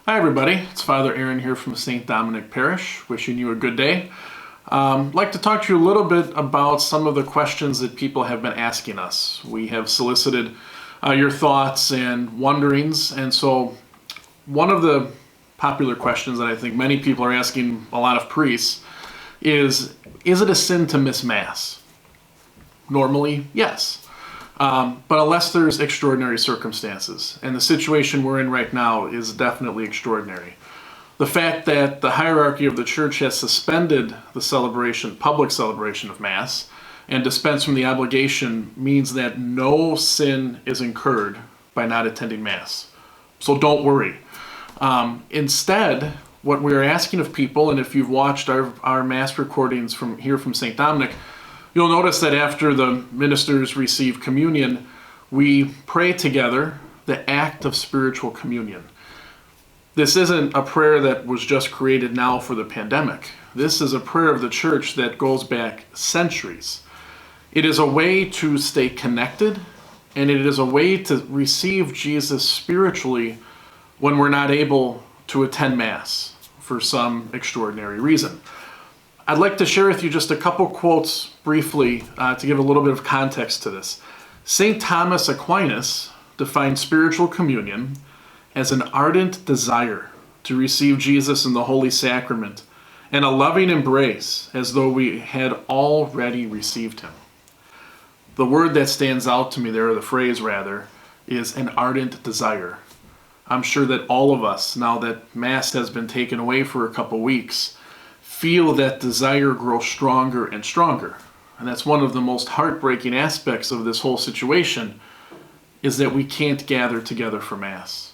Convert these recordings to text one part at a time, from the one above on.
Hi everybody, it's Father Aaron here from St. Dominic Parish, wishing you a good day. I'd like to talk to you a little bit about some of the questions that people have been asking us. We have solicited your thoughts and wonderings, and so one of the popular questions that I think many people are asking a lot of priests is it a sin to miss Mass? Normally, yes. But unless there's extraordinary circumstances, and the situation we're in right now is definitely extraordinary. The fact that the hierarchy of the Church has suspended the public celebration of Mass, and dispensed from the obligation means that no sin is incurred by not attending Mass. So don't worry. Instead, what we're asking of people, and if you've watched our Mass recordings from St. Dominic, you'll notice that after the ministers receive communion, we pray together the act of spiritual communion. This isn't a prayer that was just created now for the pandemic. This is a prayer of the Church that goes back centuries. It is a way to stay connected, and it is a way to receive Jesus spiritually when we're not able to attend Mass for some extraordinary reason. I'd like to share with you just a couple quotes briefly to give a little bit of context to this. St. Thomas Aquinas defined spiritual communion as an ardent desire to receive Jesus in the Holy Sacrament and a loving embrace as though we had already received him. The word that stands out to me there, or the phrase rather, is an ardent desire. I'm sure that all of us, now that Mass has been taken away for a couple weeks, feel that desire grow stronger and stronger. And that's one of the most heartbreaking aspects of this whole situation, is that we can't gather together for Mass.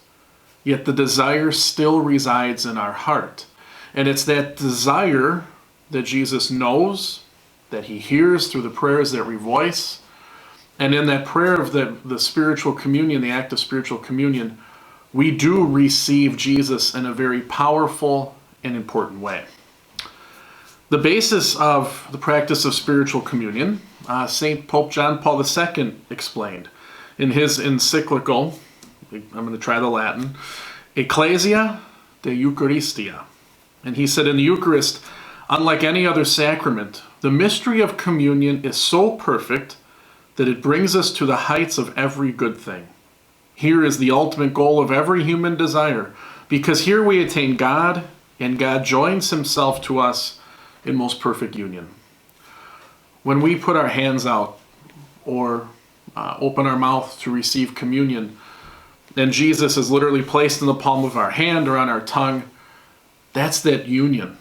Yet the desire still resides in our heart. And it's that desire that Jesus knows, that he hears through the prayers that we voice. And in that prayer of the spiritual communion, the act of spiritual communion, we do receive Jesus in a very powerful and important way. The basis of the practice of spiritual communion, St. Pope John Paul II explained in his encyclical, I'm going to try the Latin, Ecclesia de Eucharistia. And he said, in the Eucharist, unlike any other sacrament, the mystery of communion is so perfect that it brings us to the heights of every good thing. Here is the ultimate goal of every human desire, because here we attain God, and God joins himself to us in most perfect union. When we put our hands out or open our mouth to receive communion, and Jesus is literally placed in the palm of our hand or on our tongue, that's that union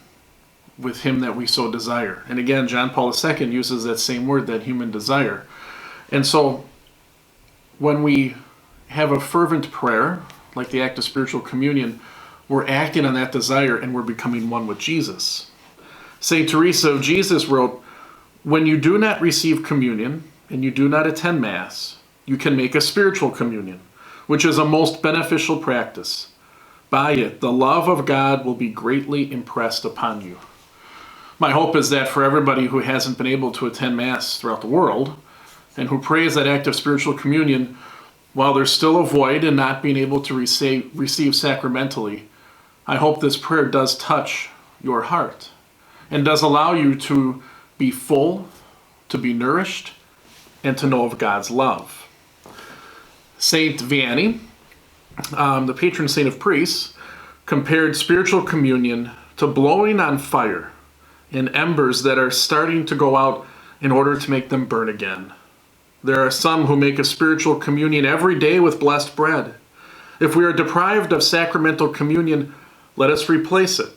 with him that we so desire. And again, John Paul II uses that same word, that human desire. And so when we have a fervent prayer, like the act of spiritual communion, we're acting on that desire and we're becoming one with Jesus. St. Teresa of Jesus wrote, when you do not receive communion and you do not attend Mass, you can make a spiritual communion, which is a most beneficial practice. By it, the love of God will be greatly impressed upon you. My hope is that for everybody who hasn't been able to attend Mass throughout the world, and who prays that act of spiritual communion, while there's still a void in not being able to receive sacramentally, I hope this prayer does touch your heart and does allow you to be full, to be nourished, and to know of God's love. Saint Vianney, the patron saint of priests, compared spiritual communion to blowing on fire in embers that are starting to go out in order to make them burn again. There are some who make a spiritual communion every day with blessed bread. If we are deprived of sacramental communion, let us replace it,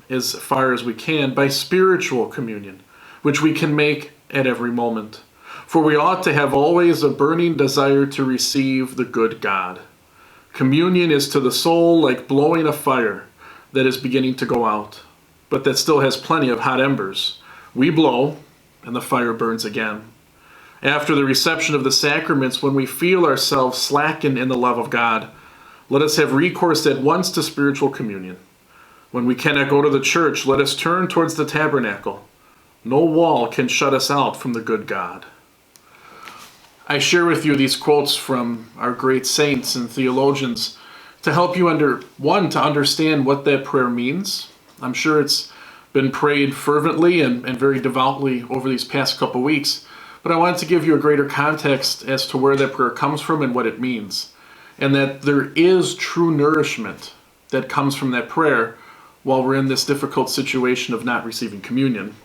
as far as we can, by spiritual communion, which we can make at every moment. For we ought to have always a burning desire to receive the good God. Communion is to the soul like blowing a fire that is beginning to go out, but that still has plenty of hot embers. We blow, and the fire burns again. After the reception of the sacraments, when we feel ourselves slacken in the love of God, let us have recourse at once to spiritual communion. When we cannot go to the church, let us turn towards the tabernacle. No wall can shut us out from the good God. I share with you these quotes from our great saints and theologians to help you to understand what that prayer means. I'm sure it's been prayed fervently and very devoutly over these past couple weeks, but I wanted to give you a greater context as to where that prayer comes from and what it means, and that there is true nourishment that comes from that prayer while we're in this difficult situation of not receiving communion.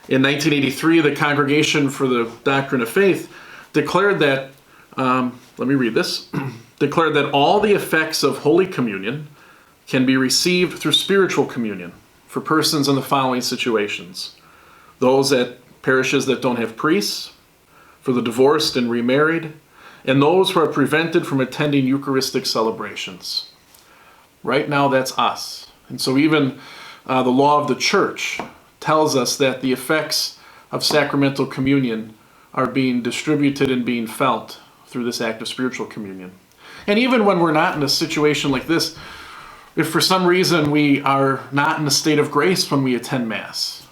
In 1983, the Congregation for the Doctrine of Faith declared that, let me read this, declared that all the effects of Holy Communion can be received through spiritual communion for persons in the following situations: those at parishes that don't have priests, for the divorced and remarried, and those who are prevented from attending Eucharistic celebrations. Right now, that's us. And so even the law of the Church tells us that the effects of sacramental communion are being distributed and being felt through this act of spiritual communion. And even when we're not in a situation like this, if for some reason we are not in a state of grace when we attend Mass,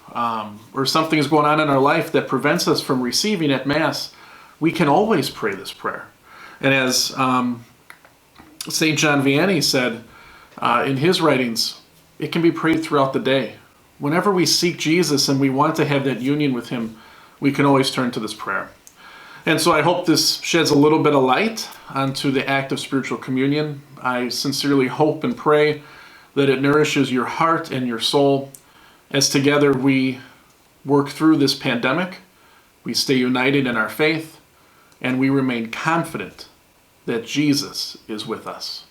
or something is going on in our life that prevents us from receiving at Mass, we can always pray this prayer. And as St. John Vianney said in his writings, it can be prayed throughout the day. Whenever we seek Jesus and we want to have that union with him, we can always turn to this prayer. And so I hope this sheds a little bit of light onto the act of spiritual communion. I sincerely hope and pray that it nourishes your heart and your soul as together we work through this pandemic, we stay united in our faith, and we remain confident that Jesus is with us.